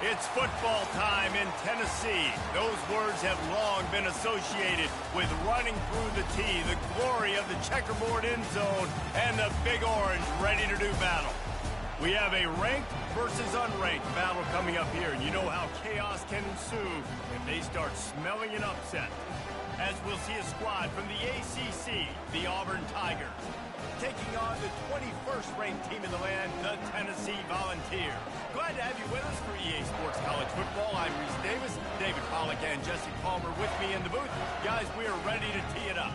It's football time in Tennessee. Those words have long been associated with running through the tee, the glory of the checkerboard end zone, and the Big Orange ready to do battle. We have a ranked versus unranked battle coming up here, and you know how chaos can ensue if they start smelling an upset. As we'll see a squad from the ACC, the Auburn Tigers, taking on the 21st ranked team in the land, the Tennessee Volunteers. Glad to have you with us for EA Sports College Football. I'm Reese Davis, David Pollack, and Jesse Palmer with me in the booth. Guys, we are ready to tee it up.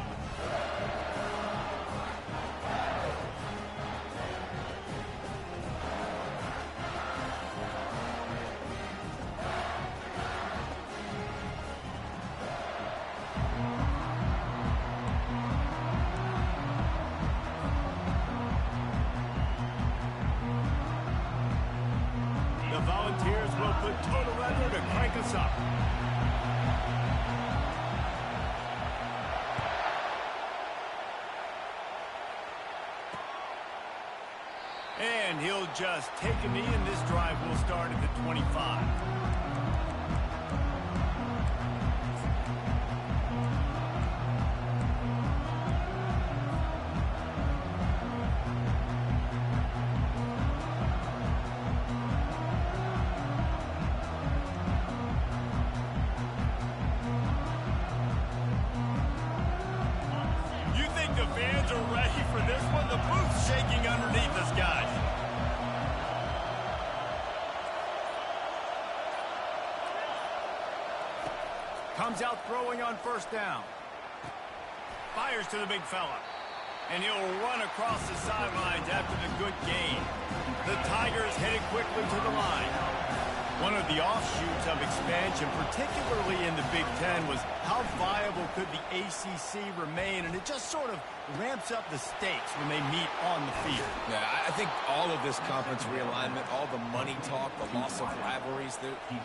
Volunteers will put total leather to crank us up. And he'll just take a knee, and this drive will start at the 25. The fans are ready for this one. The booth's shaking underneath us, guys. Comes out throwing on first down. Fires to the big fella. And he'll run across the sidelines after the good gain. The Tigers headed quickly to the line. One of the offshoots of expansion, particularly in the Big Ten, was how viable could the ACC remain, and it just sort of ramps up the stakes when they meet on the field. Yeah, I think all of this conference realignment, all the money talk, the loss of rivalries,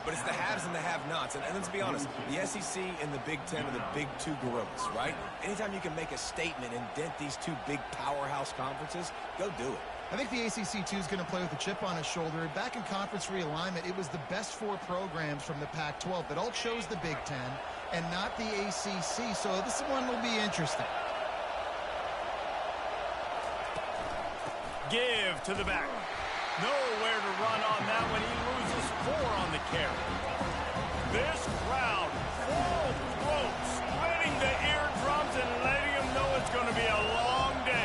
but it's the haves and the have-nots. And let's be honest, the SEC and the Big Ten are the big two gorillas, right? Anytime you can make a statement and dent these two big powerhouse conferences, go do it. I think the ACC, too, is going to play with a chip on his shoulder. Back in conference realignment, it was the best four programs from the Pac-12 that all chose the Big Ten and not the ACC, so this one will be interesting. Give to the back. Nowhere to run on that one. He loses 4 on the carry. This crowd, full throat, splitting the eardrums and letting them know it's going to be a long day.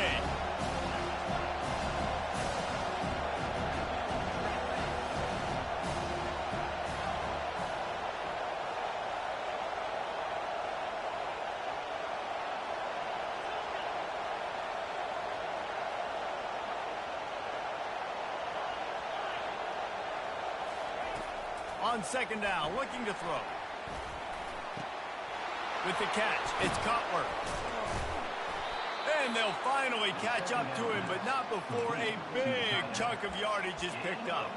On second down, looking to throw. With the catch, it's Cutler. And they'll finally catch up to him, but not before a big chunk of yardage is picked up.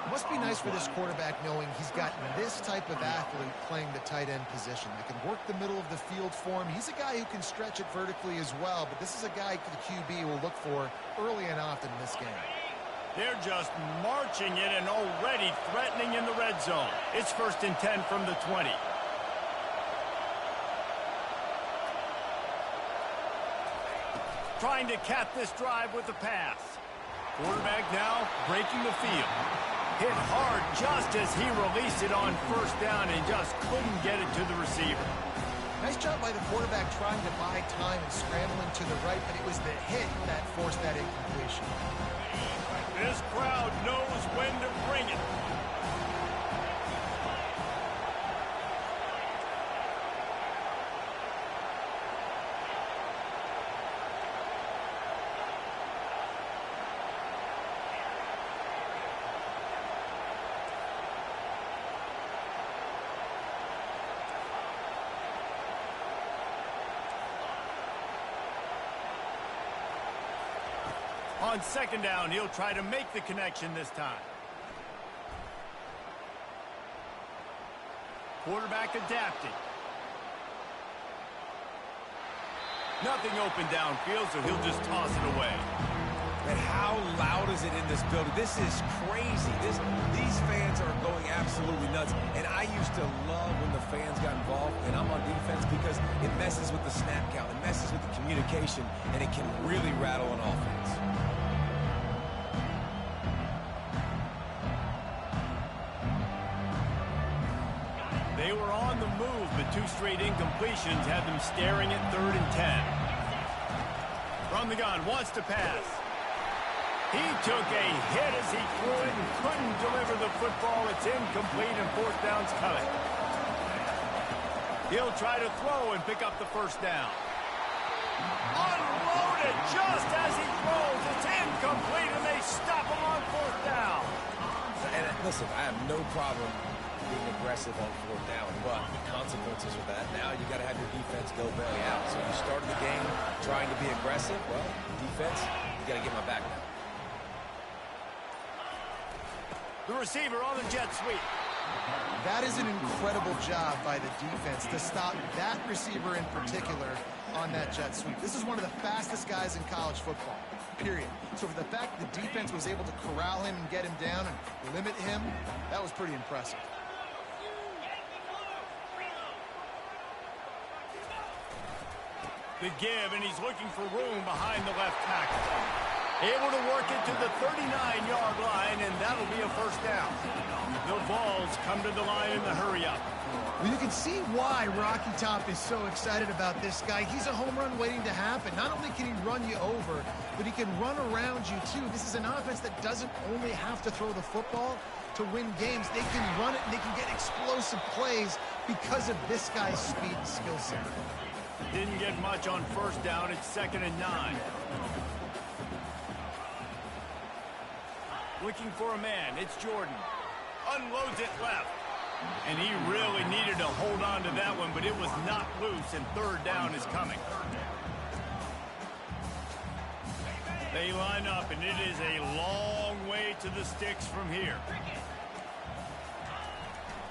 It must be nice for this quarterback knowing he's got this type of athlete playing the tight end position. They can work the middle of the field for him. He's a guy who can stretch it vertically as well, but this is a guy the QB will look for early and often in this game. They're just marching it and already threatening in the red zone. It's 1st and 10 from the 20. Trying to cap this drive with the pass. Quarterback now breaking the field. Hit hard just as he released it on first down and just couldn't get it to the receiver. Nice job by the quarterback trying to buy time and scrambling to the right, but it was the hit that forced that incompletion. This crowd knows when to bring it. On second down, he'll try to make the connection this time. Quarterback adapting. Nothing open downfield, so he'll just toss it away. Man, how loud is it in this building? This is crazy. These fans are going absolutely nuts. And I used to love when the fans got involved, and I'm on defense because it messes with the snap count, it messes with the communication, and it can really rattle an offense. They were on the move, but 2 straight incompletions had them staring at 3rd and 10. From the gun, wants to pass. He took a hit as he threw it and couldn't deliver the football. It's incomplete and 4th down's coming. He'll try to throw and pick up the 1st down. Unloaded just as he throws. It's incomplete and they stop him on 4th down. And listen, I have no problem being aggressive on 4th down, but the consequences of that, now you got to have your defense go belly out. So you started the game trying to be aggressive. Well, defense, you got to get my back now. The receiver on the jet sweep. That is an incredible job by the defense to stop that receiver in particular on that jet sweep. This is one of the fastest guys in college football, period. So for the fact the defense was able to corral him and get him down and limit him, that was pretty impressive. The give, and he's looking for room behind the left tackle. Able to work it to the 39-yard line, and that'll be a 1st down. The Vols come to the line in the hurry-up. Well, you can see why Rocky Top is so excited about this guy. He's a home run waiting to happen. Not only can he run you over, but he can run around you, too. This is an offense that doesn't only have to throw the football to win games. They can run it, and they can get explosive plays because of this guy's speed and skill set. Didn't get much on 1st down. It's 2nd and 9. Looking for a man. It's Jordan. Unloads it left. And he really needed to hold on to that one, but it was not loose, and 3rd down is coming. They line up, and it is a long way to the sticks from here.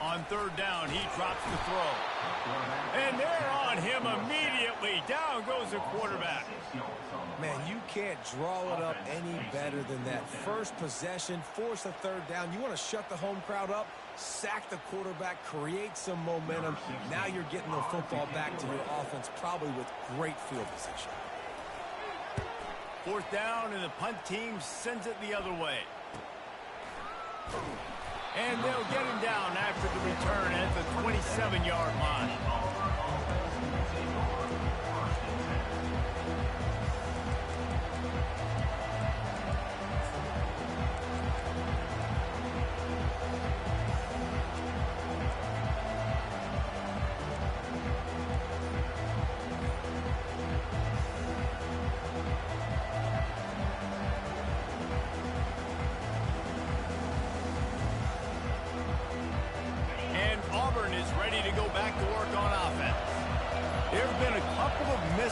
On 3rd down, he drops the throw. And they're on him immediately. Down goes the quarterback. Man, you can't draw it up any better than that. First possession, force a 3rd down. You want to shut the home crowd up, sack the quarterback, create some momentum. Now you're getting the football back to your offense, probably with great field position. 4th down, and the punt team sends it the other way. And they'll get him down after the return at the 27-yard line.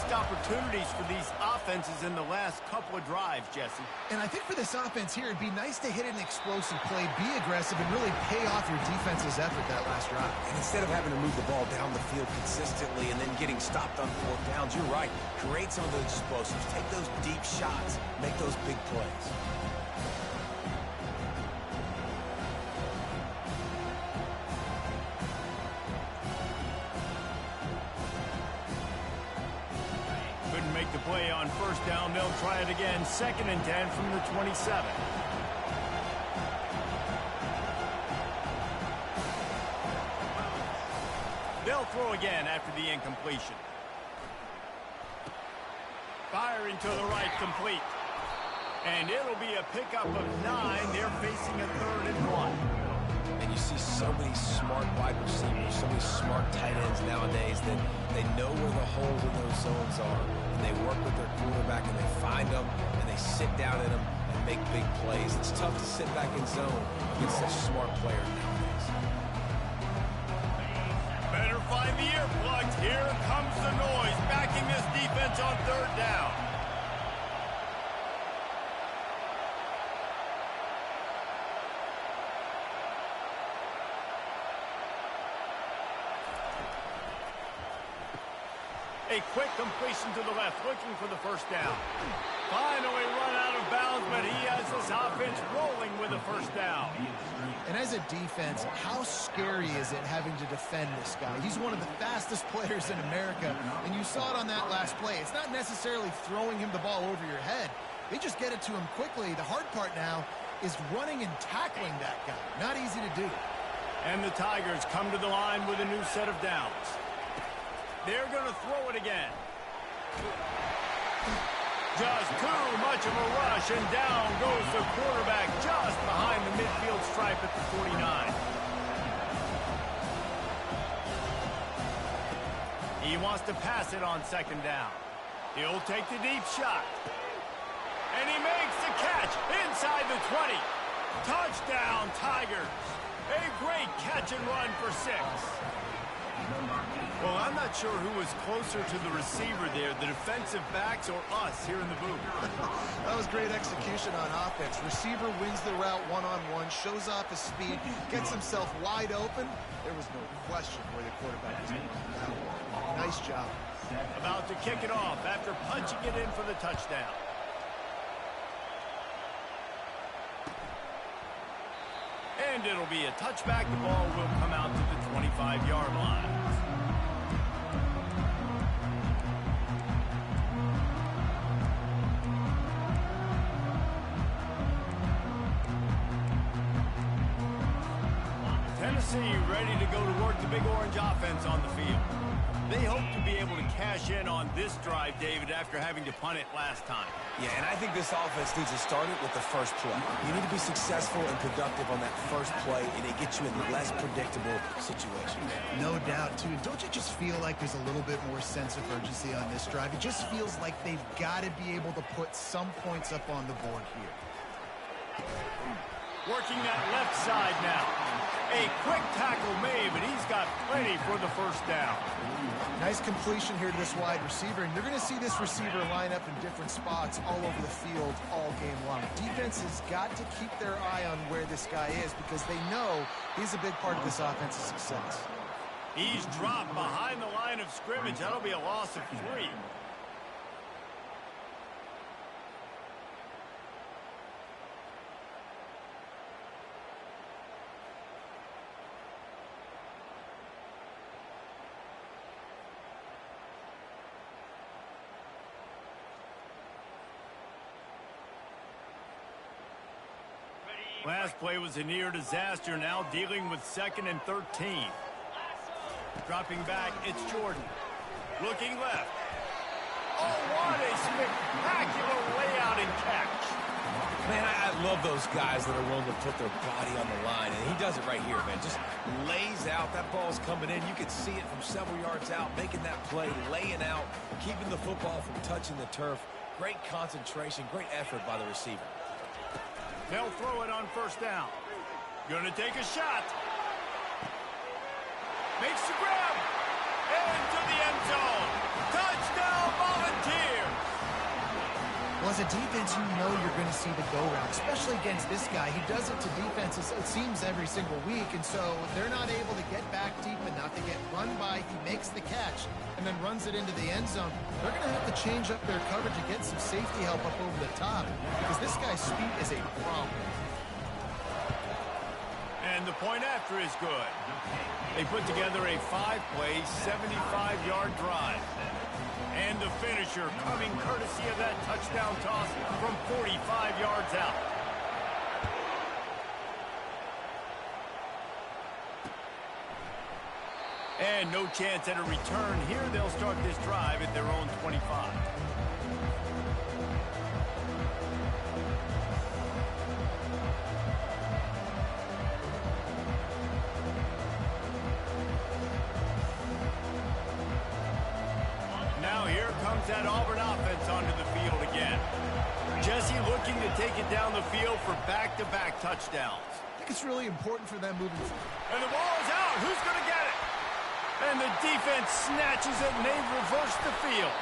Opportunities for these offenses in the last couple of drives, Jesse. And I think for this offense here, it'd be nice to hit an explosive play, be aggressive, and really pay off your defense's effort that last drive. And instead of having to move the ball down the field consistently and then getting stopped on 4th downs, you're right. Create some of those explosives. Take those deep shots. Make those big plays. Play on 1st down. They'll try it again. 2nd and 10 from the 27. They'll throw again after the incompletion. Firing to the right, complete. And it'll be a pickup of 9. They're facing a 3rd and 1. And you see so many smart wide receivers, so many smart tight ends nowadays that they know where the holes in those zones are. And they work with their quarterback, and they find them, and they sit down in them and make big plays. It's tough to sit back in zone against such smart players nowadays. Better find the earplugs. Here comes the noise, backing this defense on 3rd down. A quick completion to the left, looking for the 1st down. Finally run out of bounds. gets rolling with a first down. And as a defense, how scary is it having to defend this guy? He's one of the fastest players in America, and you saw it on that last play. It's not necessarily throwing him the ball over your head. They just get it to him quickly. The hard part now is running and tackling that guy. Not easy to do. And the Tigers come to the line with a new set of downs. They're going to throw it again. Just too much of a rush, and down goes the quarterback just behind the midfield stripe at the 49. He wants to pass it on second down. He'll take the deep shot. And he makes the catch inside the 20. Touchdown, Tigers. A great catch and run for 6. Well, I'm not sure who was closer to the receiver there, the defensive backs or us here in the booth. That was great execution on offense. Receiver wins the route one-on-one, shows off his speed, gets himself wide open. There was no question where the quarterback was going to do that one. Nice job. About to kick it off after punching it in for the touchdown. And it'll be a touchback. The ball will come out to the 25-yard line. Tennessee ready to go to work the Big Orange offense on the field. They hope to be able to cash in on this drive, David, after having to punt it last time. Yeah, and I think this offense needs to start it with the first play. You need to be successful and productive on that first play, and it gets you in less predictable situations. No doubt, too. Don't you just feel like there's a little bit more sense of urgency on this drive? It just feels like they've got to be able to put some points up on the board here. Working that left side now. A quick tackle made, but he's got plenty for the first down. Nice completion here to this wide receiver, and you're going to see this receiver line up in different spots all over the field all game long. Defense has got to keep their eye on where this guy is because they know he's a big part of this offense's success. He's dropped behind the line of scrimmage. That'll be a loss of 3. Last play was a near disaster, now dealing with 2nd and 13. Dropping back, it's Jordan. Looking left. Oh, what a spectacular layout and catch. Man, I love those guys that are willing to put their body on the line, and he does it right here, man. Just lays out. That ball's coming in. You can see it from several yards out, making that play, laying out, keeping the football from touching the turf. Great concentration, great effort by the receiver. They'll throw it on first down. Gonna take a shot. Makes the grab. Into the end zone. Touchdown, Volunteers. Well, as a defense, you know you're going to see the go route, especially against this guy. He does it to defenses, it seems, every single week, and so they're not able to get back deep enough. They get run by, he makes the catch, and then runs it into the end zone. They're going to have to change up their coverage and get some safety help up over the top because this guy's speed is a problem. And the point after is good. They put together a 5-play, 75-yard drive. And the finisher coming courtesy of that touchdown toss from 45 yards out. And no chance at a return here. They'll start this drive at their own 25. Now here comes that Auburn offense onto the field again. Jesse looking to take it down the field for back-to-back touchdowns. I think it's really important for them moving forward. And the ball is out. Who's going to get it? And the defense snatches it, and they've reversed the field.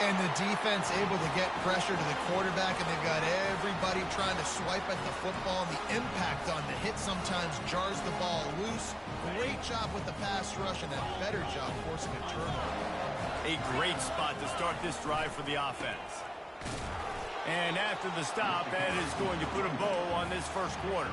And the defense able to get pressure to the quarterback, and they've got everybody trying to swipe at the football. And the impact on the hit sometimes jars the ball loose. Great job with the pass rush, and a better job forcing a turnover. A great spot to start this drive for the offense. And after the stop, that is going to put a bow on this first quarter.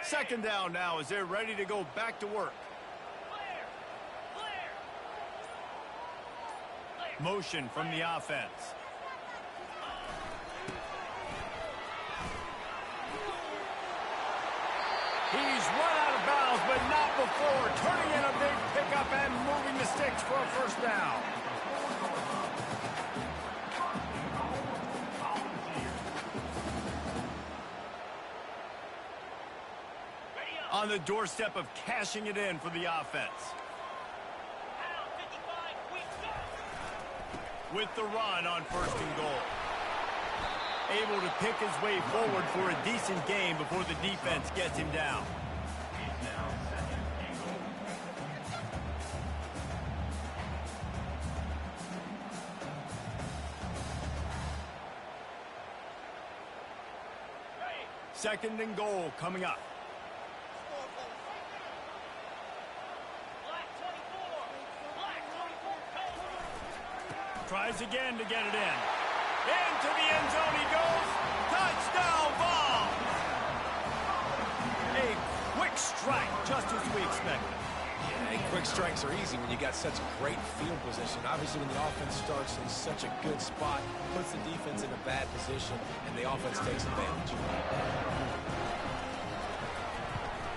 Second down now as they're ready to go back to work. Motion from the offense. He's run out of bounds, but not before turning in a big pickup and moving the sticks for a first down. On the doorstep of cashing it in for the offense. With the run on first and goal. Able to pick his way forward for a decent gain before the defense gets him down. Second and goal coming up. Tries again to get it in. Into the end zone he goes. Touchdown ball. A quick strike, just as we expected. Yeah, quick strikes are easy when you got such great field position. Obviously, when the offense starts in such a good spot, puts the defense in a bad position, and the offense takes advantage.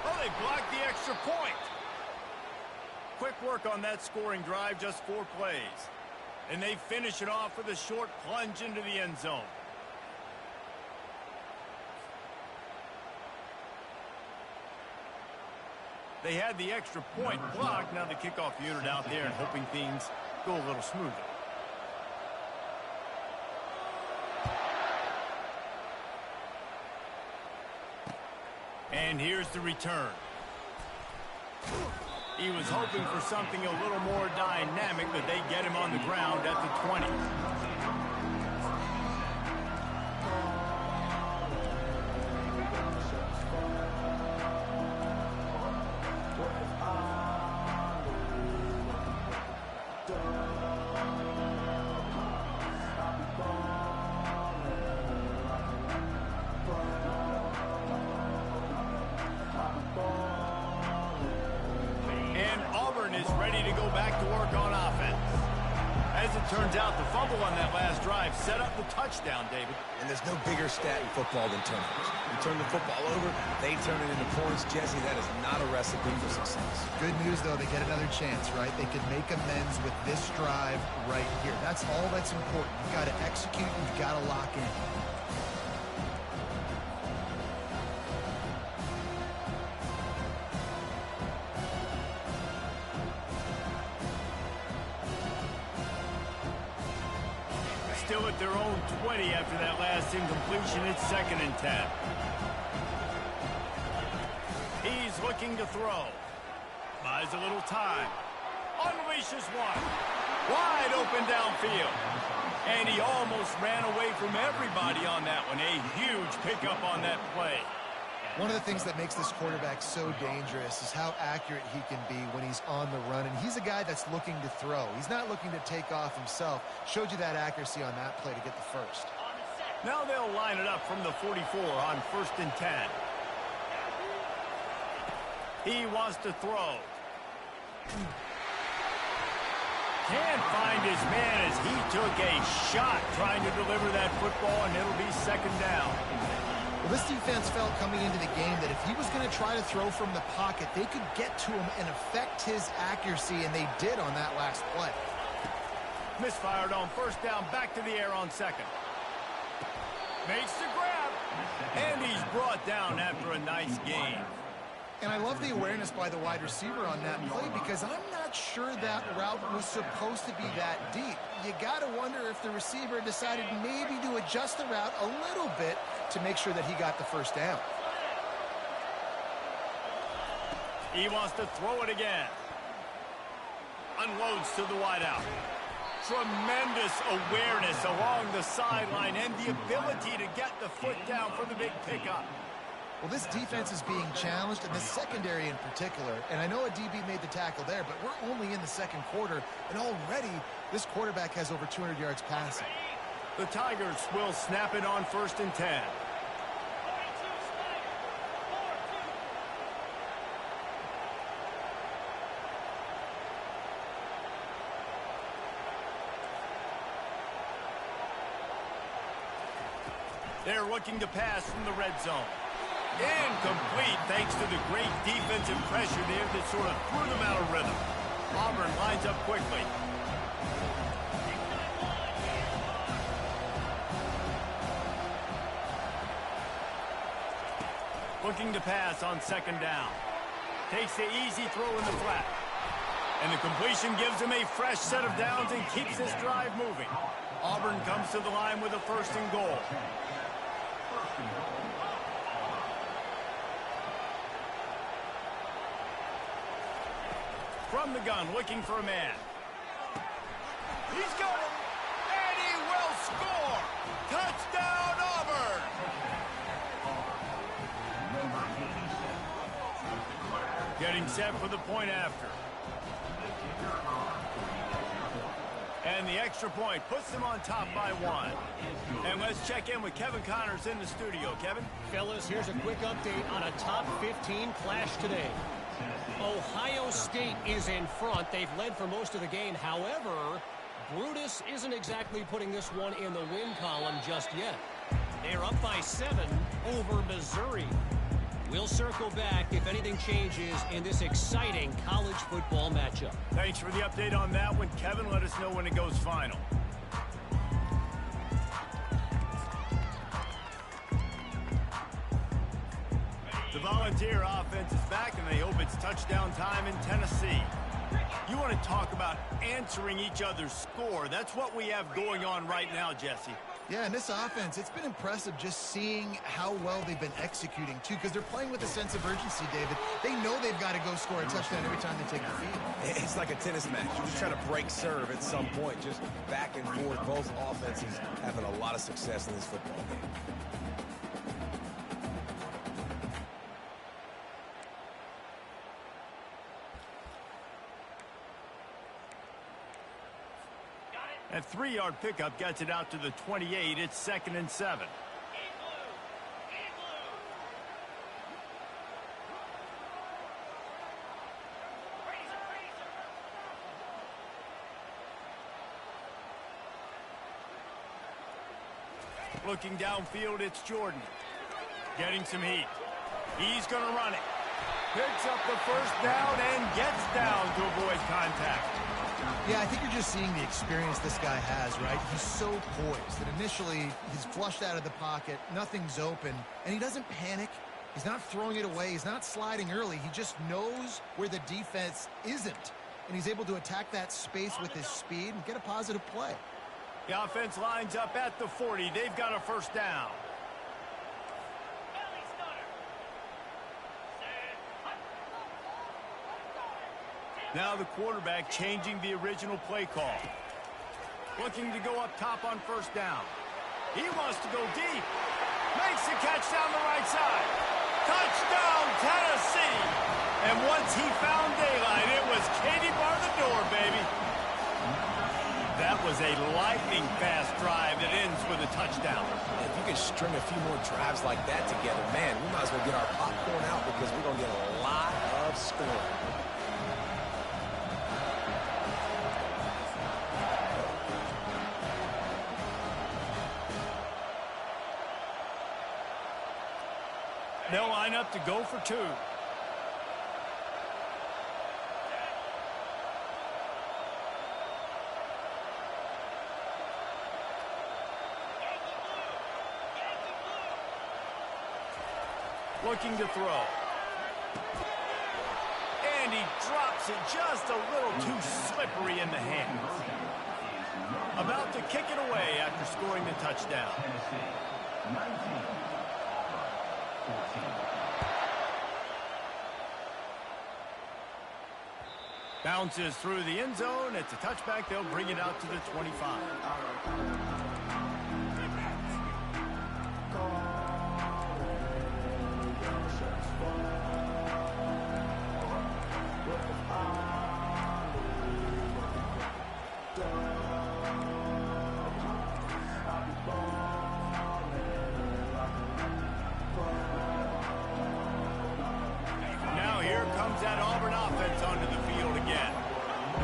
Oh, they blocked the extra point. Quick work on that scoring drive, just 4 plays. And they finish it off with a short plunge into the end zone. They had the extra point blocked. Now the kickoff unit out there and hoping things go a little smoother. And here's the return. He was hoping for something a little more dynamic, but they get him on the ground at the 20. Is ready to go back to work on offense. As it turns out, the fumble on that last drive set up the touchdown, David. And there's no bigger stat in football than turnovers. You turn the football over, they turn it into points. Jesse, that is not a recipe for success. Good news, though, they get another chance, right? They could make amends with this drive right here. That's all that's important. You've got to execute, you've got to lock in. Still at their own 20 after that last incompletion. It's 2nd and 10. He's looking to throw. Buys a little time. Unleashes one. Wide open downfield. And he almost ran away from everybody on that one. A huge pickup on that play. One of the things that makes this quarterback so dangerous is how accurate he can be when he's on the run. And he's a guy that's looking to throw. He's not looking to take off himself. Showed you that accuracy on that play to get the first. Now they'll line it up from the 44 on 1st and 10. He wants to throw. Can't find his man as he took a shot trying to deliver that football, and it'll be 2nd down. Well, this defense felt coming into the game that if he was going to try to throw from the pocket, they could get to him and affect his accuracy, and they did on that last play. Misfired on 1st down, back to the air on 2nd. Makes the grab, and he's brought down after a nice gain. And I love the awareness by the wide receiver on that play because I'm not not sure that route was supposed to be that deep. You got to wonder if the receiver decided maybe to adjust the route a little bit to make sure that he got the first down. He wants to throw it again. Unloads to the wideout. Tremendous awareness along the sideline and the ability to get the foot down for the big pickup. Well, this defense is being challenged, and the secondary in particular. And I know a DB made the tackle there, but we're only in the second quarter, and already this quarterback has over 200 yards passing. The Tigers will snap it on 1st and 10. They're looking to pass from the red zone. Incomplete thanks to the great defensive pressure there that sort of threw them out of rhythm. Auburn lines up quickly. Looking to pass on 2nd down. Takes the easy throw in the flat. And the completion gives him a fresh set of downs and keeps this drive moving. Auburn comes to the line with a 1st and goal. From the gun, looking for a man. He's got it, and he will score! Touchdown, Auburn! Getting set for the point after. And the extra point puts them on top by 1. And let's check in with Kevin Connors in the studio. Kevin? Fellas, here's a quick update on a top 15 clash today. Ohio State is in front. They've led for most of the game. However, Brutus isn't exactly putting this one in the win column just yet. They're up by 7 over Missouri. We'll circle back if anything changes in this exciting college football matchup. Thanks for the update on that one, Kevin. Let us know when it goes final. The Volunteer offense is back, and they hope it's touchdown time in Tennessee. You want to talk about answering each other's score. That's what we have going on right now, Jesse. Yeah, and this offense, it's been impressive just seeing how well they've been executing, too, because they're playing with a sense of urgency, David. They know they've got to go score a touchdown every time they take the field. It's like a tennis match. You're just trying to break serve at some point, just back and forth. Both offenses having a lot of success in this football game. That 3-yard pickup gets it out to the 28. It's 2nd and 7. Looking downfield, it's Jordan. Getting some heat. He's going to run it. Picks up the 1st down and gets down to avoid contact. Yeah, I think you're just seeing the experience this guy has, right? He's so poised that initially he's flushed out of the pocket, nothing's open, and he doesn't panic. He's not throwing it away. He's not sliding early. He just knows where the defense isn't, and he's able to attack that space with his speed and get a positive play. The offense lines up at the 40. They've got a 1st down. Now the quarterback changing the original play call. Looking to go up top on 1st down. He wants to go deep. Makes the catch down the right side. Touchdown, Tennessee! And once he found daylight, it was Katie bar the door, baby. That was a lightning-fast drive that ends with a touchdown. If you can string a few more drives like that together, man, we might as well get our popcorn out because we're going to get a lot of scoring. They'll line up to go for 2. Looking to throw. And he Drops it just a little too slippery in the hands. About to kick it away after scoring the touchdown. Bounces through the end zone. It's a touchback. They'll bring it out to the 25. Now here comes that Auburn offense onto the field again.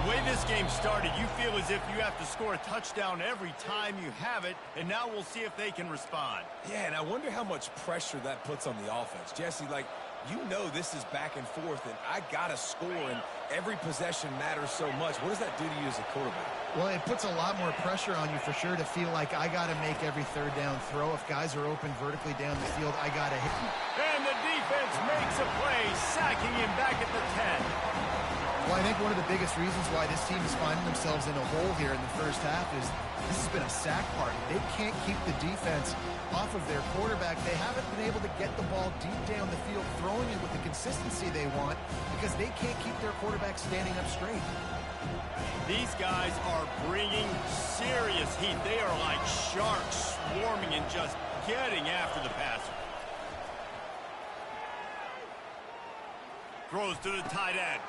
The way this game started, you feel as if you have to score a touchdown every time you have it, and now we'll see if they can respond. Yeah, and I wonder how much pressure that puts on the offense. Jesse, like, you know this is back and forth, and I got to score, and every possession matters so much. What does that do to you as a quarterback? Well, it puts a lot more pressure on you for sure to feel like I got to make every third down throw. If guys are open vertically down the field, I got to hit them. And the defense makes a play, sacking him back at the 10. Well, I think one of the biggest reasons why this team is finding themselves in a hole here in the first half is this has been a sack party. They can't keep the defense off of their quarterback. They haven't been able to get the ball deep down the field, throwing it with the consistency they want because they can't keep their quarterback standing up straight. These guys are bringing serious heat. They are like sharks swarming and just getting after the passer. Throws to the tight end.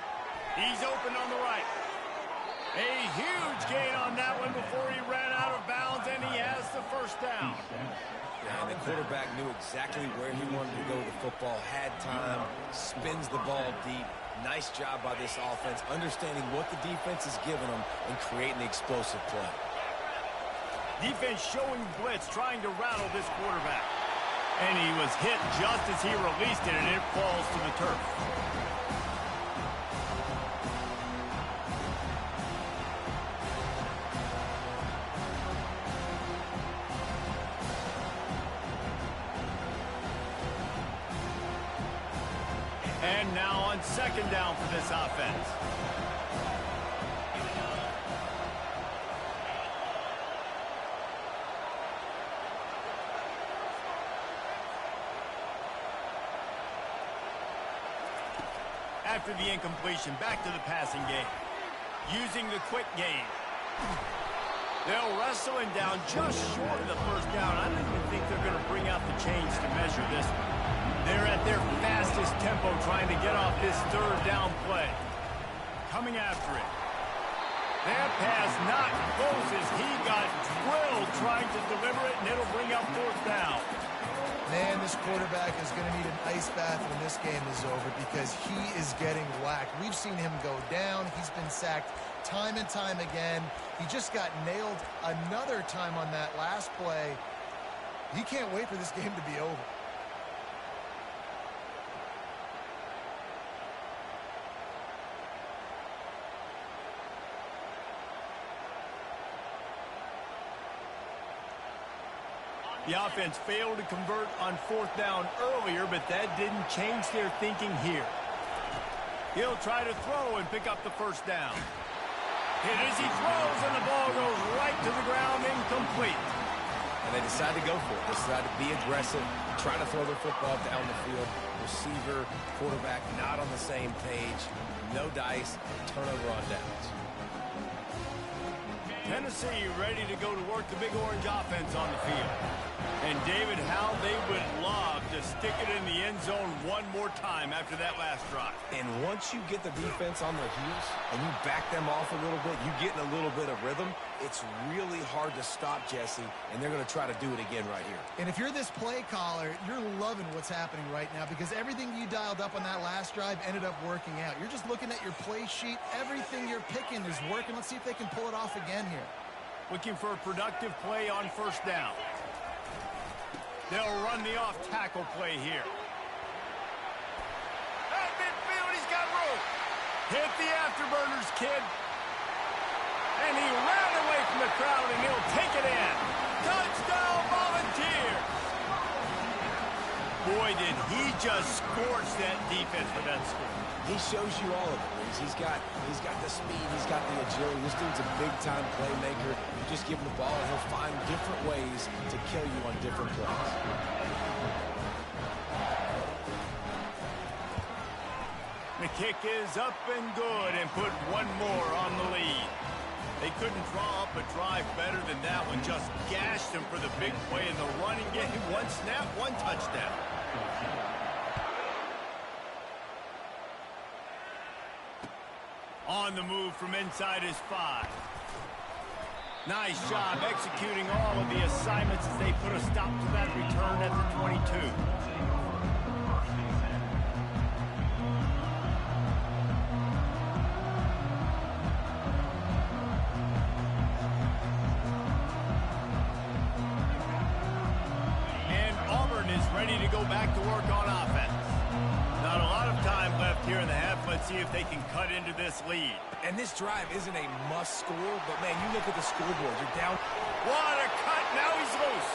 He's open on the right. A huge gain on that one before he ran out of bounds, and he has the first down. Yeah, and the quarterback knew exactly where he wanted to go with the football, had time, spins the ball deep. Nice job by this offense, understanding what the defense is giving them and creating the explosive play. Defense showing blitz, trying to rattle this quarterback. And he was hit just as he released it, and it falls to the turf. And now on second down for this offense. After the incompletion, back to the passing game. Using the quick game. They'll wrestle him down just short of the first down. I don't even think they're going to bring out the chains to measure this one. They're at their fastest tempo trying to get off this third down play. Coming after it. That pass not close as he got drilled trying to deliver it, and it'll bring up fourth down. Man, this quarterback is going to need an ice bath when this game is over because he is getting whacked. We've seen him go down. He's been sacked time and time again. He just got nailed another time on that last play. He can't wait for this game to be over. The offense failed to convert on fourth down earlier, but that didn't change their thinking here. He'll try to throw and pick up the first down. Hit as he throws, and the ball goes right to the ground, incomplete. And they decide to go for it. They decide to be aggressive, try to throw the football down the field. Receiver, quarterback not on the same page. No dice, turnover on downs. Tennessee ready to go to work the Big Orange offense on the field. And David, how they would love to stick it in the end zone one more time after that last drive. And once you get the defense on their heels and you back them off a little bit, you get in a little bit of rhythm, it's really hard to stop, Jesse, and they're going to try to do it again right here. And if you're this play caller, you're loving what's happening right now because everything you dialed up on that last drive ended up working out. You're just looking at your play sheet. Everything you're picking is working. Let's see if they can pull it off again here. Looking for a productive play on first down. They'll run the off tackle play here. At midfield, he's got room. Hit the afterburners, kid. And he ran away from the crowd, and he'll take it in. Touchdown, Volunteers. Boy, boy, did he just scorch that defense for that score. He shows you all of it, Reese. He's got the speed, he's got the agility. This dude's a big-time playmaker. You just give him the ball, and he'll find different ways to kill you on different plays. The kick is up and good and put one more on the lead. They couldn't draw up a drive better than that one. Just gashed him for the big play in the running game. One snap, one touchdown. On the move from inside his 5. Nice job executing all of the assignments as they put a stop to that return at the 22. Ready to go back to work on offense. Not a lot of time left here in the half. Let's see if they can cut into this lead. And this drive isn't a must score, but man, you look at the scoreboard. You're down. What a cut. Now he's loose.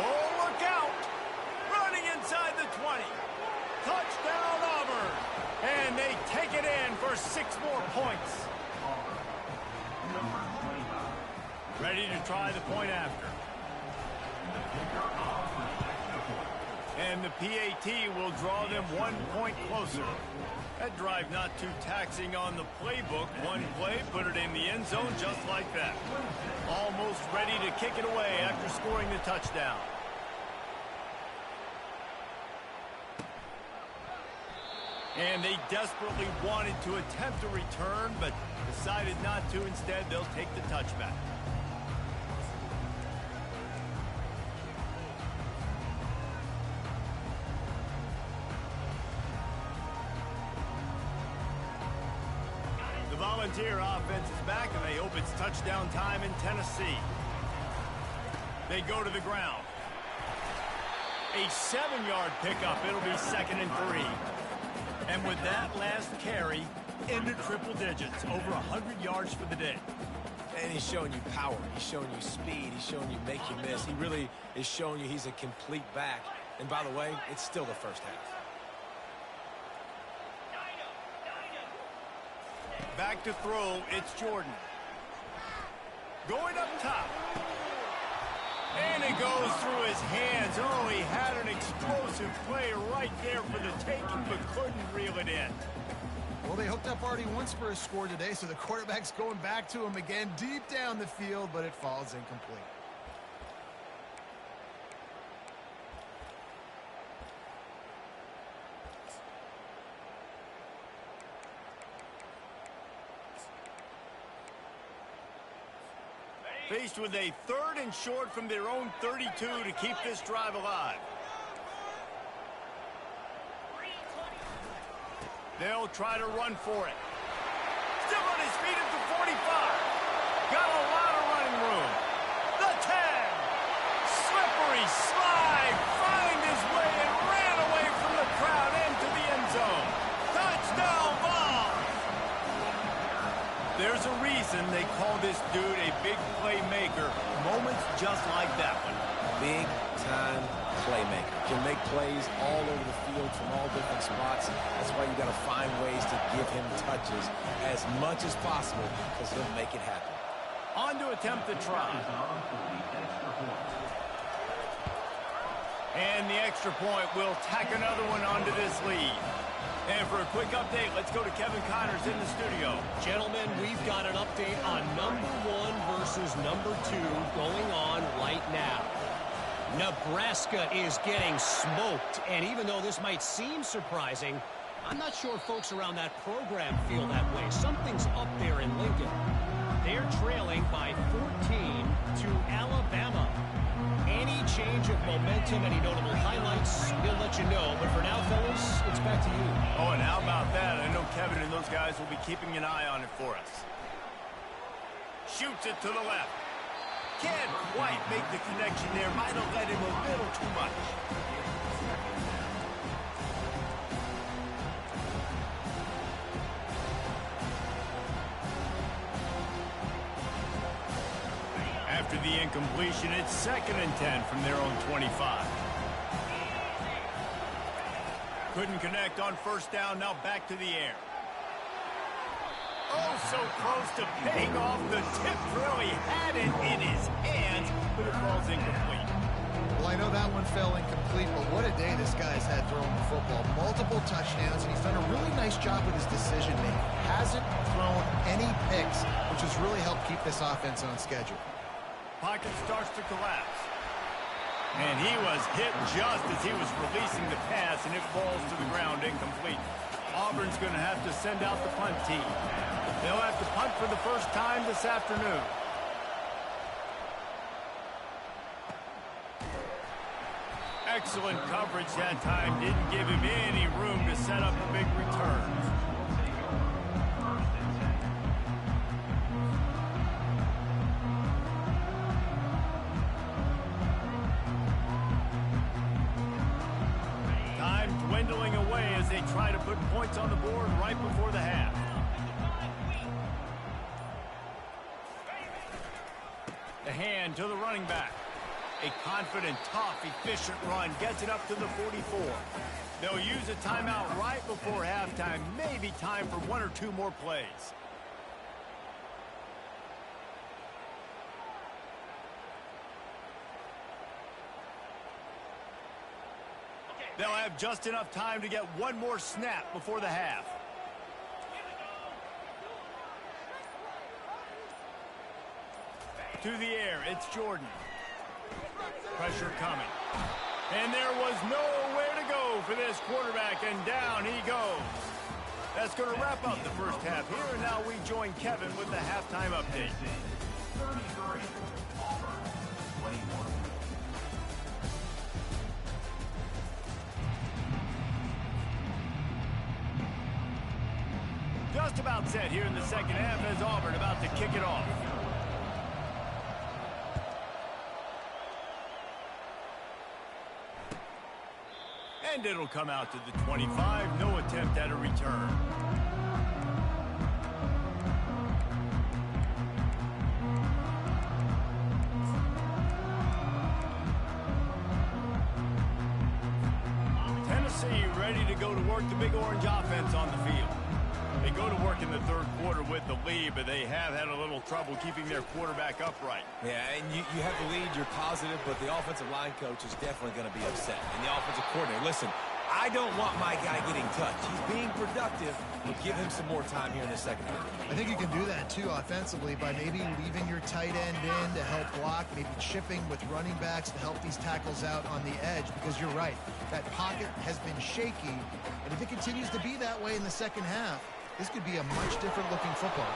Oh, look out. Running inside the 20. Touchdown, Auburn. And they take it in for 6 more points. Ready to try the point after. And the PAT will draw them 1 point closer. That drive not too taxing on the playbook. One play, put it in the end zone just like that. Almost ready to kick it away after scoring the touchdown. And they desperately wanted to attempt a return, but decided not to. Instead, they'll take the touchback. Volunteer offense is back, and they hope it's touchdown time in Tennessee. They go to the ground. A 7-yard pickup. It'll be 2nd and 3. And with that last carry, into triple digits. Over 100 yards for the day. And he's showing you power. He's showing you speed. He's showing you make you miss. He really is showing you he's a complete back. And by the way, it's still the first half. Back to throw, it's Jordan. Going up top. And it goes through his hands. Oh, he had an explosive play right there for the taking, but couldn't reel it in. Well, they hooked up already once for a score today, so the quarterback's going back to him again deep down the field, but it falls incomplete. Faced with a 3rd and short from their own 32 to keep this drive alive. They'll try to run for it. Still on his feet at the 45. Got a lot of running room. The 10. Slippery slide. Find his way and ran away from the crowd into the end zone. Touchdown ball. There's a reason they call this dude a big playmaker. Moments just like that one. Big-time playmaker. Can make plays all over the field from all different spots. That's why you got to find ways to give him touches as much as possible because he'll make it happen. On to attempt the try. And the extra point will tack another one onto this lead. And for a quick update, let's go to Kevin Connors in the studio. Gentlemen, we've got an update on number 1 versus number 2 going on right now. Nebraska is getting smoked, and even though this might seem surprising, I'm not sure folks around that program feel that way. Something's up there in Lincoln. They're trailing by 14 to Alabama. Any change of momentum, any notable highlights, we'll let you know. But for now, fellas, it's back to you. Oh, and how about that? I know Kevin and those guys will be keeping an eye on it for us. Shoots it to the left. Can't quite make the connection there. Might have let him a little too much. After the incompletion, it's 2nd and 10 from their own 25. Couldn't connect on first down. Now back to the air. Oh, so close to paying off the tip drill. He had it in his hands, but it falls incomplete. Well, I know that one fell incomplete, but what a day this guy's had throwing the football. Multiple touchdowns, and he's done a really nice job with his decision-making. Hasn't thrown any picks, which has really helped keep this offense on schedule. Pocket starts to collapse. And he was hit just as he was releasing the pass, and it falls to the ground incomplete. Auburn's going to have to send out the punt team. They'll have to punt for the first time this afternoon. Excellent coverage that time. Didn't give him any room to set up a big return. Time dwindling away as they try to put points on the board right before the half. The hand to the running back. A confident, tough, efficient run gets it up to the 44. They'll use a timeout right before halftime. Maybe time for one or two more plays. They'll have just enough time to get one more snap before the half. To the air, it's Jordan. Pressure coming. And there was nowhere to go for this quarterback, and down he goes. That's going to wrap up the first half here, and now we join Kevin with the halftime update. 33, Auburn, 21. Just about set here in the second half as Auburn about to kick it off. And it'll come out to the 25. No attempt at a return. Tennessee ready to go to work the Big Orange offense on the field. They go to work in the third quarter with the lead, but they have had a little trouble keeping their quarterback upright. Yeah, and you have the lead, you're positive, but the offensive line coach is definitely going to be upset. And the offensive coordinator, listen, I don't want my guy getting touched. He's being productive, but give him some more time here in the second half. I think you can do that, too, offensively, by maybe leaving your tight end in to help block, maybe chipping with running backs to help these tackles out on the edge, because you're right. That pocket has been shaky, and if it continues to be that way in the second half, this could be a much different looking football.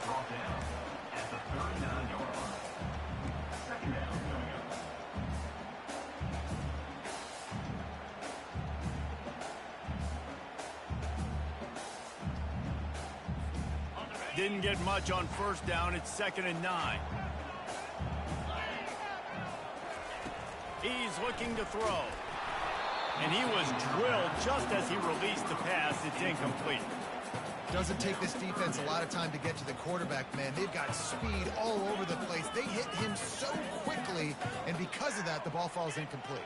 Brought down at the 39-yard line. Second down coming up. Didn't get much on first down. It's 2nd and 9. He's looking to throw. And he was drilled just as he released the pass. It's incomplete. Doesn't take this defense a lot of time to get to the quarterback, man. They've got speed all over the place. They hit him so quickly, and because of that, the ball falls incomplete.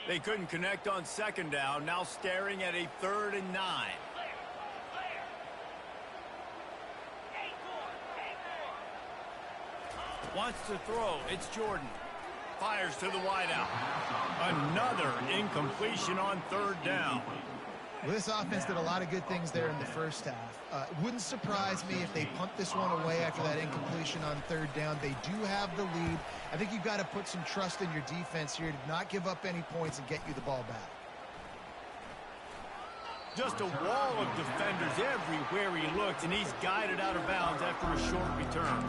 They couldn't connect on second down. Now staring at a 3rd and 9. Wants to throw. It's Jordan. Fires to the wideout. Another incompletion on 3rd down. Well, this offense did a lot of good things there in the first half. It wouldn't surprise me if they punt this one away after that incompletion on 3rd down. They do have the lead. I think you've got to put some trust in your defense here to not give up any points and get you the ball back. Just a wall of defenders everywhere he looks, and he's guided out of bounds after a short return.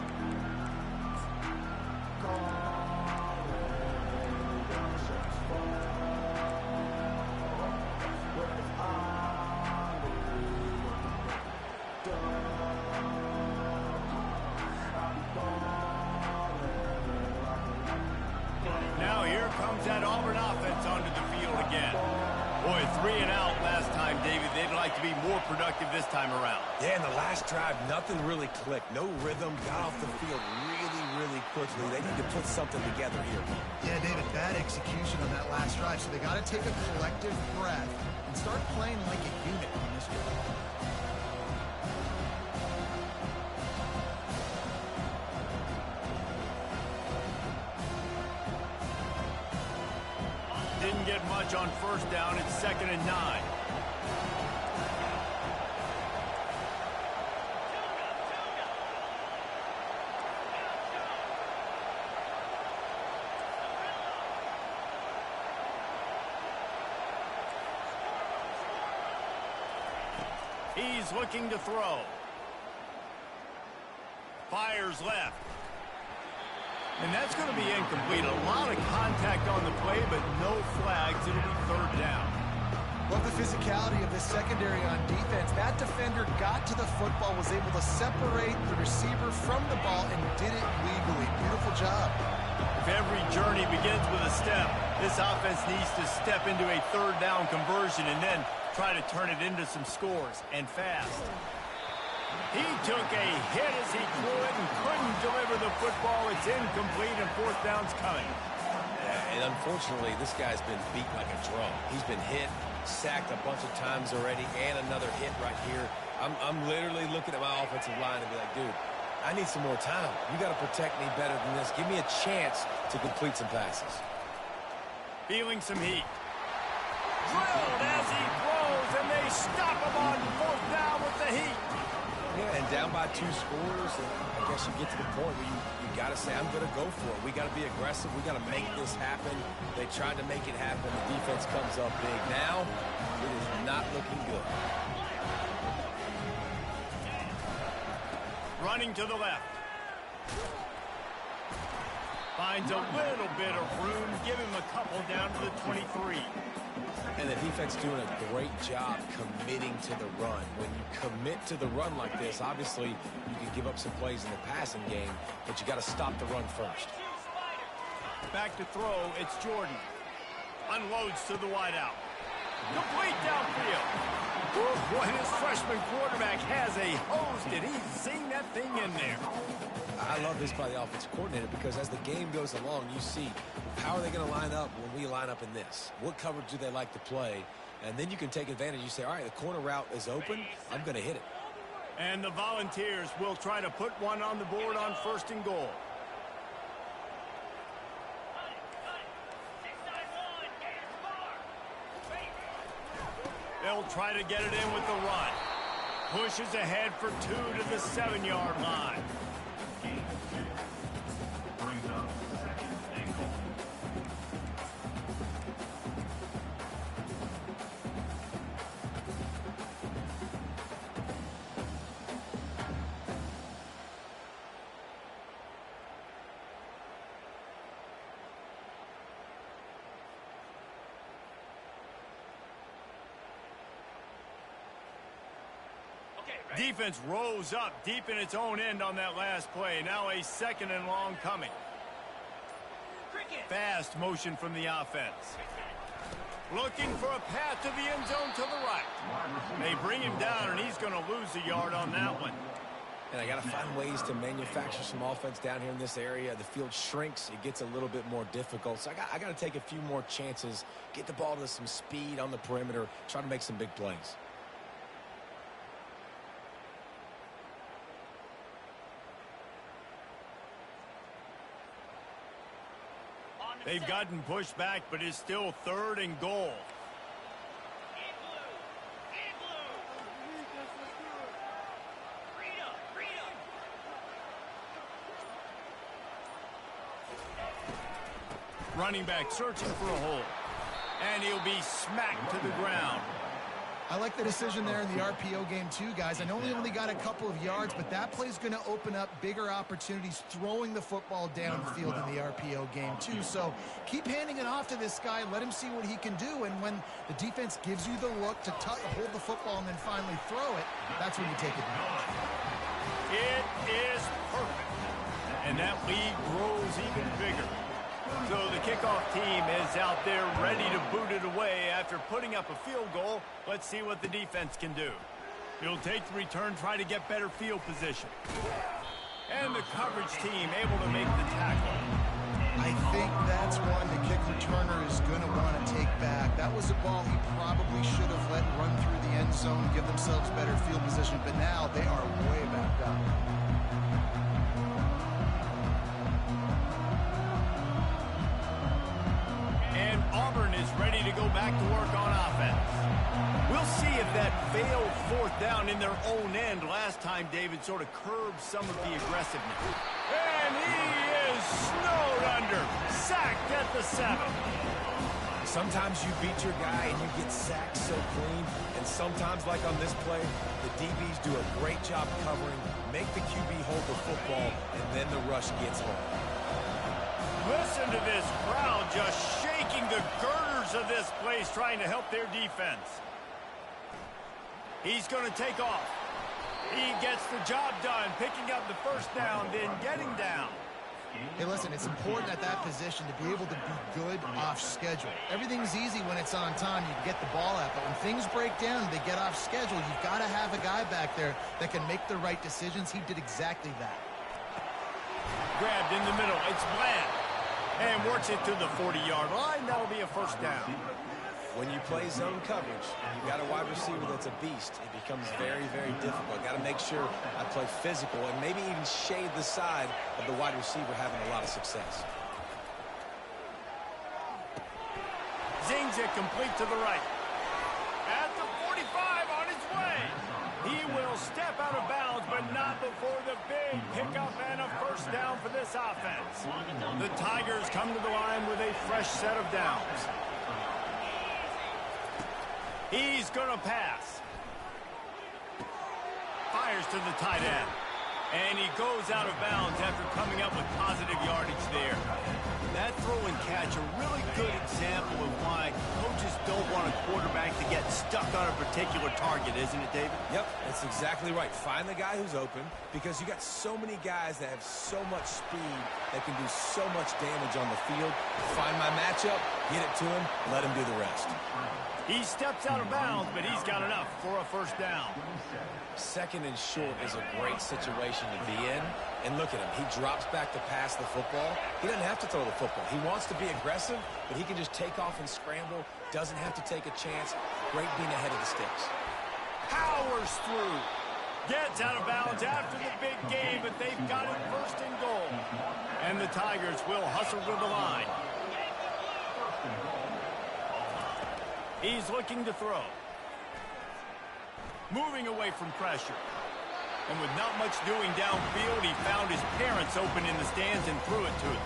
Now here comes that Auburn offense onto the field again. Boy, 3 and out last time, David. They'd like to be more productive this time around. Yeah, in the last drive, nothing really clicked. No rhythm, got off the field really quickly. They need to put something together here. Yeah, David, bad execution on that last drive, so they got to take a collective breath and start playing like a unit on this one. Didn't get much on first down. It's 2nd and 9. He's looking to throw. Fires left. And that's going to be incomplete. A lot of contact on the play, but no flags. It'll be 3rd down. Love the physicality of this secondary on defense. That defender got to the football, was able to separate the receiver from the ball, and did it legally. Beautiful job. If every journey begins with a step, this offense needs to step into a 3rd down conversion and then try to turn it into some scores, and fast. He took a hit as he threw it and couldn't deliver the football. It's incomplete, and 4th down's coming. And unfortunately, this guy's been beat like a drum. He's been hit, sacked a bunch of times already, and another hit right here. I'm literally looking at my offensive line and be like, dude, I need some more time. You got to protect me better than this. Give me a chance to complete some passes. Feeling some heat. Drilled as he throws, and they stop him on 4th down with the heat. Yeah, and down by 2 scores, and I guess you get to the point where you got to say, I'm going to go for it. We got to be aggressive. We got to make this happen. They tried to make it happen. The defense comes up big. Now, it is not looking good. Running to the left. Finds a little bit of room. Give him a couple down to the 23. And the defense doing a great job committing to the run. When you commit to the run like this, obviously you can give up some plays in the passing game, but you got to stop the run first. Back to throw, it's Jordan. Unloads to the wideout. Complete downfield. Woo, boy, this freshman quarterback has a hose. Did he sing that thing in there? I love this by the offensive coordinator because as the game goes along, you see how are they going to line up when we line up in this? What coverage do they like to play? And then you can take advantage. You say, all right, the corner route is open. I'm going to hit it. And the Volunteers will try to put one on the board on 1st and goal. They'll try to get it in with the run. Pushes ahead for 2 to the 7-yard line. Brings up 2nd and goal. Defense rose up deep in its own end on that last play. Now a 2nd and long coming. Fast motion from the offense. Looking for a path to the end zone to the right. They bring him down, and he's going to lose a yard on that one. And I got to find ways to manufacture some offense down here in this area. The field shrinks. It gets a little bit more difficult. So I got to take a few more chances, get the ball to some speed on the perimeter, try to make some big plays. They've gotten pushed back, but it's still 3rd and goal. Running back searching for a hole. And he'll be smacked to the ground. I like the decision there in the RPO game too, guys. I know he only got a couple of yards, but that play's going to open up bigger opportunities throwing the football downfield in the RPO game too. So keep handing it off to this guy. Let him see what he can do. And when the defense gives you the look to hold the football and then finally throw it, that's when you take advantage. It is perfect. And that lead grows even bigger. So the kickoff kickoff team is out there ready to boot it away after putting up a field goal. Let's see what the defense can do. He'll take the return, try to get better field position. And the coverage team able to make the tackle. I think that's one the kick returner is going to want to take back. That was a ball he probably should have let run through the end zone, give themselves better field position, but now they are way back up. And Auburn is ready to go back to work on offense. We'll see if that failed fourth down in their own end last time David sort of curbed some of the aggressiveness. And he is snowed under, sacked at the 7. Sometimes you beat your guy and you get sacked so clean, and sometimes, like on this play, the DBs do a great job covering, make the QB hold the football, and then the rush gets home. Listen to this crowd just shaking the girders of this place, trying to help their defense. He's going to take off. He gets the job done, picking up the first down, then getting down. Hey, listen, it's important at that position to be able to be good off schedule. Everything's easy when it's on time. You can get the ball out, but when things break down, they get off schedule. You've got to have a guy back there that can make the right decisions. He did exactly that. Grabbed in the middle. It's Bland. And works it to the 40-yard line. That'll be a first down. When you play zone coverage, you got a wide receiver that's a beast. It becomes very, very difficult. Got to make sure I play physical and maybe even shade the side of the wide receiver having a lot of success. Zings it complete to the right. At the 45 on his way. He will step out of bounds, but not before the big pickup and a first down for this offense. The Tigers come to the line with a fresh set of downs. He's going to pass. Fires to the tight end. And he goes out of bounds after coming up with positive yardage there. That throw and catch, a really good example of why coaches don't want a quarterback to get stuck on a particular target, isn't it, David? Yep, that's exactly right. Find the guy who's open, because you got so many guys that have so much speed that can do so much damage on the field. Find my matchup, get it to him, let him do the rest. He steps out of bounds, but he's got enough for a first down. Second and short is a great situation to be in. And look at him. He drops back to pass the football. He doesn't have to throw the football. He wants to be aggressive, but he can just take off and scramble. Doesn't have to take a chance. Great being ahead of the sticks. Powers through. Gets out of bounds after the big game, but they've got it first and goal. And the Tigers will hustle to the line. He's looking to throw. Moving away from pressure. And with not much doing downfield, he found his parents open in the stands and threw it to them.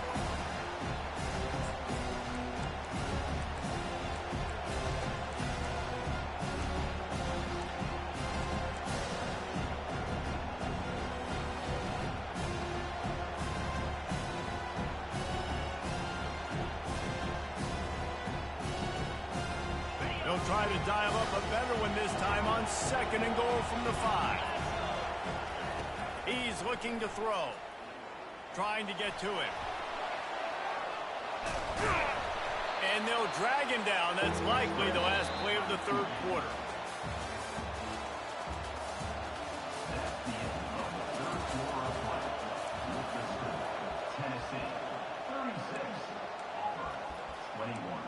They'll try to dial up a better one this time on second and goal from the 5. He's looking to throw. Trying to get to it. And they'll drag him down. That's likely the last play of the third quarter. Tennessee, 36. Auburn, 21.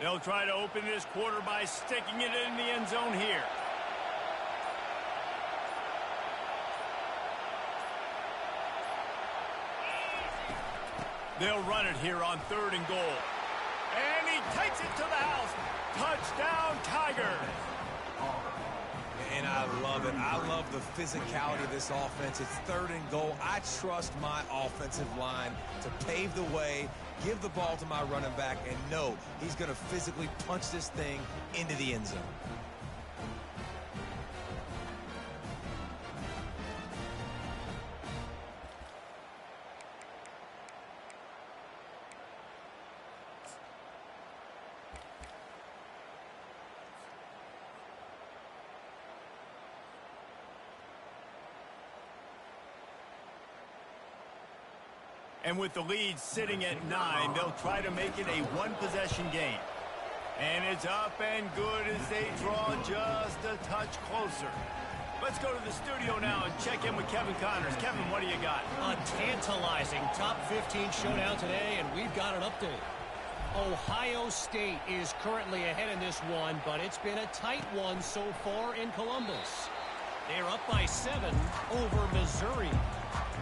They'll try to open this quarter by sticking it in the end zone here. They'll run it here on third and goal. And he takes it to the house. Touchdown, Tigers. And I love it. I love the physicality of this offense. It's third and goal. I trust my offensive line to pave the way, give the ball to my running back, and know he's going to physically punch this thing into the end zone. And with the lead sitting at 9, they'll try to make it a one-possession game. And it's up and good as they draw just a touch closer. Let's go to the studio now and check in with Kevin Connors. Kevin, what do you got? A tantalizing top 15 showdown today, and we've got an update. Ohio State is currently ahead in this one, but it's been a tight one so far in Columbus. They're up by 7 over Missouri.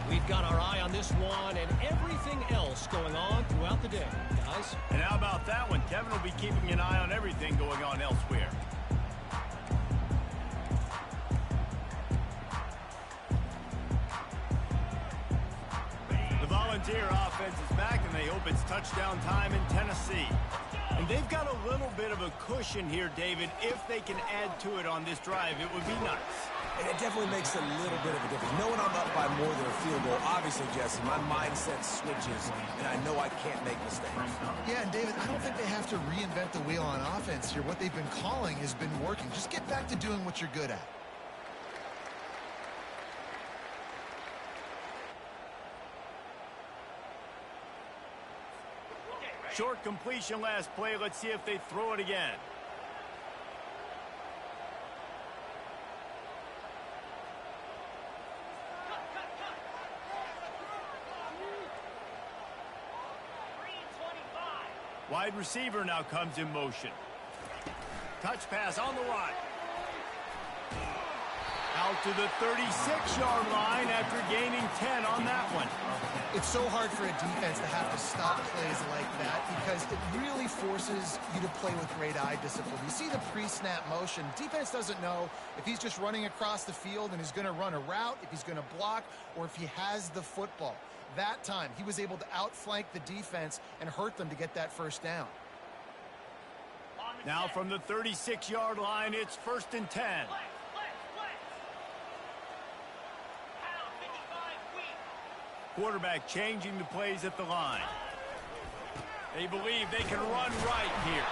We've got our eye on this one and everything else going on throughout the day, guys. And how about that one? Kevin will be keeping an eye on everything going on elsewhere. The Volunteer offense is back, and they hope it's touchdown time in Tennessee. And they've got a little bit of a cushion here, David. If they can add to it on this drive, it would be nice. And it definitely makes a little bit of a difference. Knowing I'm up by more than a field goal, obviously, Jesse, my mindset switches, and I know I can't make mistakes. Yeah, and David, I don't think they have to reinvent the wheel on offense here. What they've been calling has been working. Just get back to doing what you're good at. Short completion last play. Let's see if they throw it again. Wide receiver now comes in motion. Touch pass on the run. Out to the 36-yard line after gaining 10 on that one. It's so hard for a defense to have to stop plays like that because it really forces you to play with great eye discipline. You see the pre-snap motion. Defense doesn't know if he's just running across the field and is going to run a route, if he's going to block, or if he has the football. That time, he was able to outflank the defense and hurt them to get that first down. Now from the 36-yard line, it's 1st and 10. Quarterback changing the plays at the line. They believe they can run right here.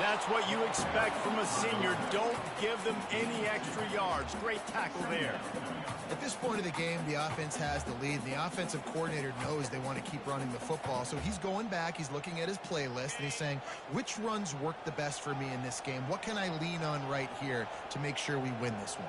That's what you expect from a senior. Don't give them any extra yards. Great tackle there. At this point of the game, the offense has the lead. The offensive coordinator knows they want to keep running the football. So he's going back, he's looking at his playlist, and he's saying, which runs work the best for me in this game? What can I lean on right here to make sure we win this one?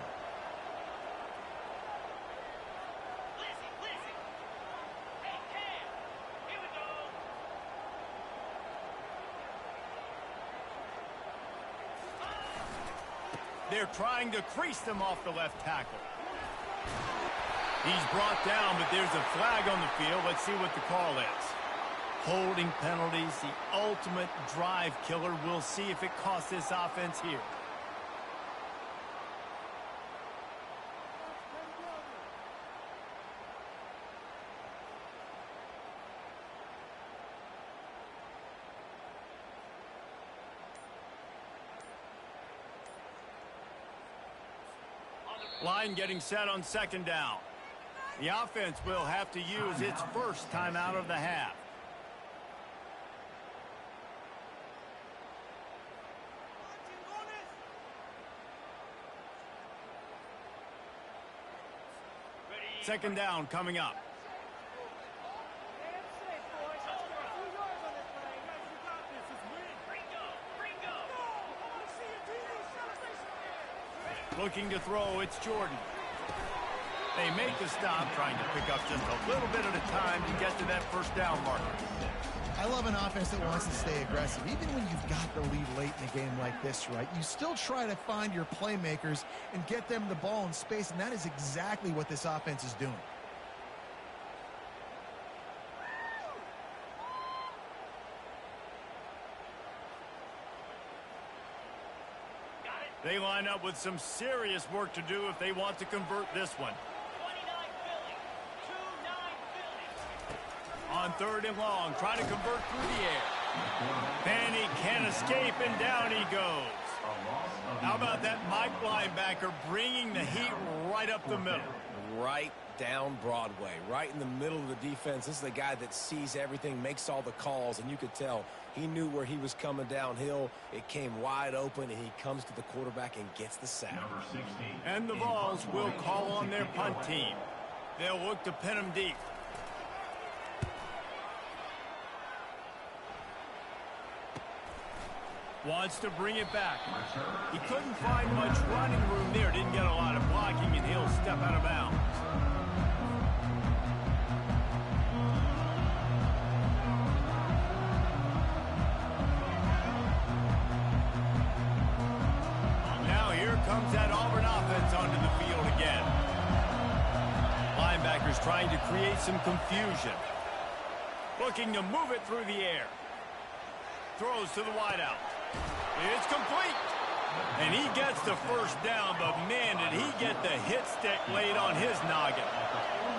They're trying to crease them off the left tackle. He's brought down, but there's a flag on the field. Let's see what the call is. Holding penalties, the ultimate drive killer. We'll see if it costs this offense here. Line getting set on 2nd down. The offense will have to use its first timeout of the half. Second down coming up. Looking to throw, it's Jordan. They make the stop, trying to pick up just a little bit at a time to get to that first down marker. I love an offense that wants to stay aggressive. Even when you've got the lead late in a game like this, right, you still try to find your playmakers and get them the ball in space, and that is exactly what this offense is doing. They line up with some serious work to do if they want to convert this one. On 3rd and long, trying to convert through the air. And he can't escape, and down he goes. How about that Mike linebacker bringing the heat right up the middle? Right down Broadway, right in the middle of the defense. This is the guy that sees everything, makes all the calls, and you could tell he knew where he was coming downhill. It came wide open, and he comes to the quarterback and gets the sack. And the Vols will call on their punt team. They'll look to pin him deep. Wants to bring it back. He couldn't find much running room there. Didn't get a lot of blocking, and he'll step out of bounds. Now here comes that Auburn offense onto the field again. Linebackers trying to create some confusion. Looking to move it through the air. Throws to the wideout. It's complete. And he gets the first down, but man, did he get the hit stick laid on his noggin.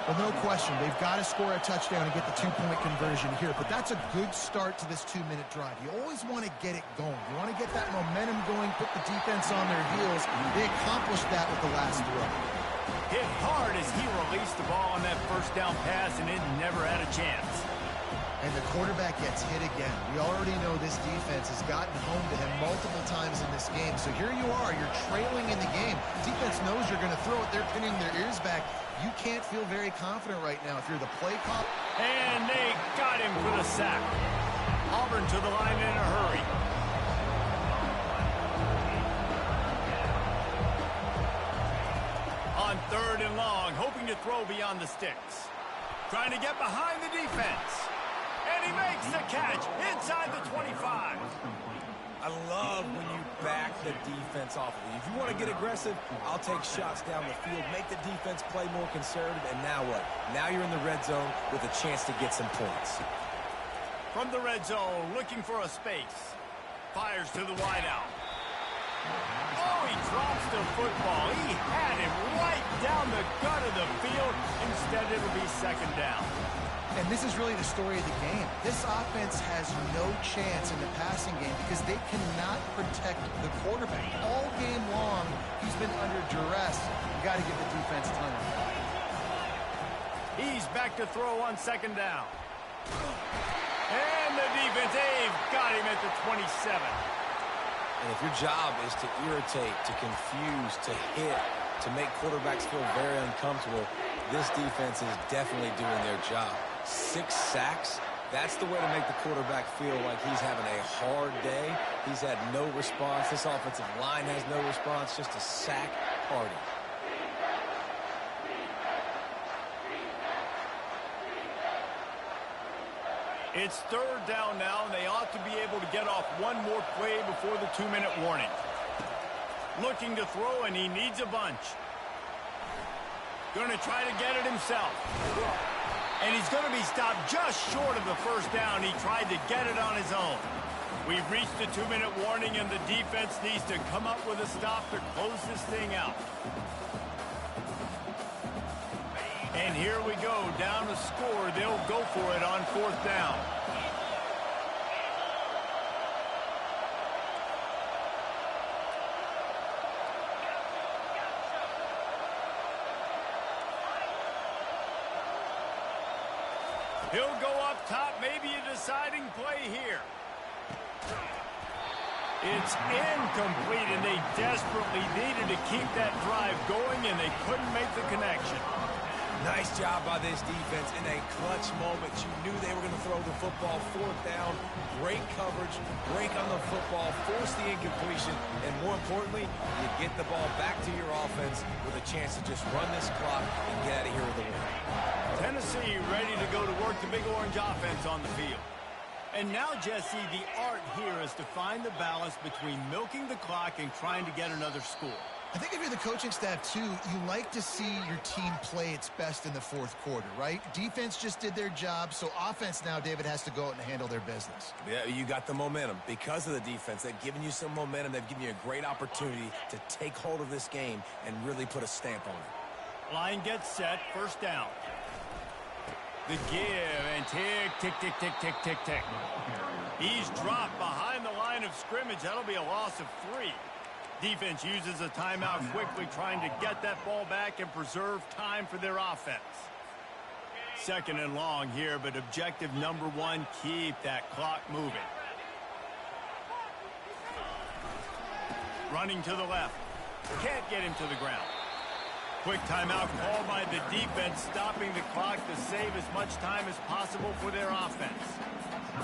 Well, no question. They've got to score a touchdown and get the two-point conversion here, but that's a good start to this 2-minute drive. You always want to get it going. You want to get that momentum going, put the defense on their heels. They accomplished that with the last throw. Hit hard as he released the ball on that first down pass, and it never had a chance. And the quarterback gets hit again. We already know this defense has gotten home to him multiple times in this game. So here you are, you're trailing in the game. Defense knows you're going to throw it. They're pinning their ears back. You can't feel very confident right now if you're the play call. And they got him for the sack. Auburn to the line in a hurry. On 3rd and long, hoping to throw beyond the sticks. Trying to get behind the defense. And he makes the catch inside the 25. I love when you back the defense off of you. If you want to get aggressive, I'll take shots down the field, make the defense play more conservative, and now what? Now you're in the red zone with a chance to get some points. From the red zone, looking for a space. Fires to the wideout. Oh, he drops the football. He had him right down the gut of the field. Instead, it'll be 2nd down. And this is really the story of the game. This offense has no chance in the passing game because they cannot protect the quarterback. All game long, he's been under duress. You got to give the defense time. He's back to throw on 2nd down. And the defense, they've got him at the 27. And if your job is to irritate, to confuse, to hit, to make quarterbacks feel very uncomfortable, this defense is definitely doing their job. 6 sacks, that's the way to make the quarterback feel like he's having a hard day. He's had no response. This offensive line has no response, just a sack party. It's 3rd down now, and they ought to be able to get off one more play before the 2-minute warning. Looking to throw, and he needs a bunch. Going to try to get it himself. And he's going to be stopped just short of the 1st down. He tried to get it on his own. We've reached the 2-minute warning, and the defense needs to come up with a stop to close this thing out. And here we go, down to score. They'll go for it on 4th down. He'll go up top, maybe a deciding play here. It's incomplete, and they desperately needed to keep that drive going, and they couldn't make the connection. Nice job by this defense in a clutch moment. You knew they were going to throw the football. 4th down, great coverage, break on the football, force the incompletion, and more importantly, you get the ball back to your offense with a chance to just run this clock and get out of here with a win. Tennessee ready to go to work the Big Orange offense on the field. And now, Jesse, the art here is to find the balance between milking the clock and trying to get another score. I think if you're the coaching staff, too, you like to see your team play its best in the 4th quarter, right? Defense just did their job, so offense now, David, has to go out and handle their business. Yeah, you got the momentum. Because of the defense, they've given you some momentum. They've given you a great opportunity to take hold of this game and really put a stamp on it. Line gets set, 1st down. The give, and tick, tick, tick, tick, tick, tick, tick. He's dropped behind the line of scrimmage. That'll be a loss of 3. Defense uses a timeout quickly, trying to get that ball back and preserve time for their offense. 2nd and long here, but objective number 1, keep that clock moving. Running to the left. Can't get him to the ground. Quick timeout called by the defense, stopping the clock to save as much time as possible for their offense.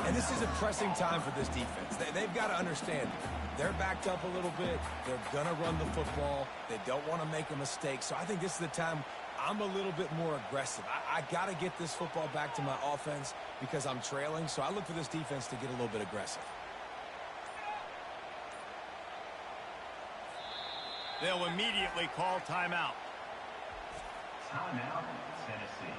And this is a pressing time for this defense. They've got to understand they're backed up a little bit. They're going to run the football. They don't want to make a mistake. So I think this is the time I'm a little bit more aggressive. I got to get this football back to my offense because I'm trailing. So I look for this defense to get a little bit aggressive. They'll immediately call timeout. Timeout, Tennessee.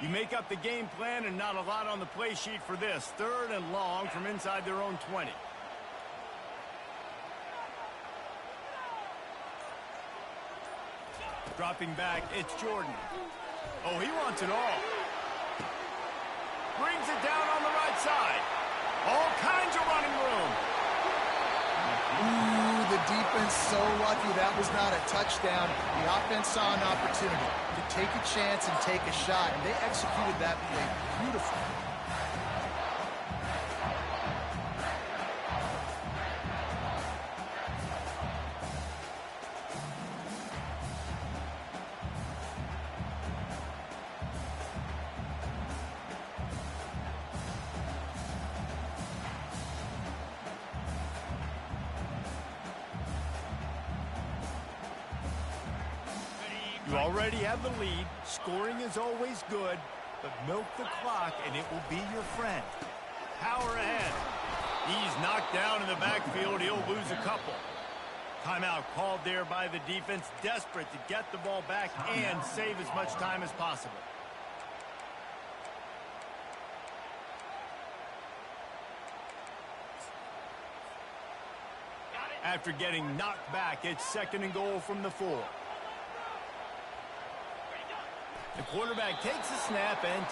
You make up the game plan and not a lot on the play sheet for this. 3rd and long from inside their own 20. Dropping back, it's Jordan. Oh, he wants it all. Brings it down on the right side. All kinds of running room. Ooh, the defense so lucky that was not a touchdown. The offense saw an opportunity to take a chance and take a shot, and they executed that play beautifully. You already have the lead. Scoring is always good, but milk the clock and it will be your friend. Power ahead. He's knocked down in the backfield. He'll lose a couple. Timeout called there by the defense, desperate to get the ball back and save as much time as possible. After getting knocked back, it's 2nd and goal from the 4. The quarterback takes a snap and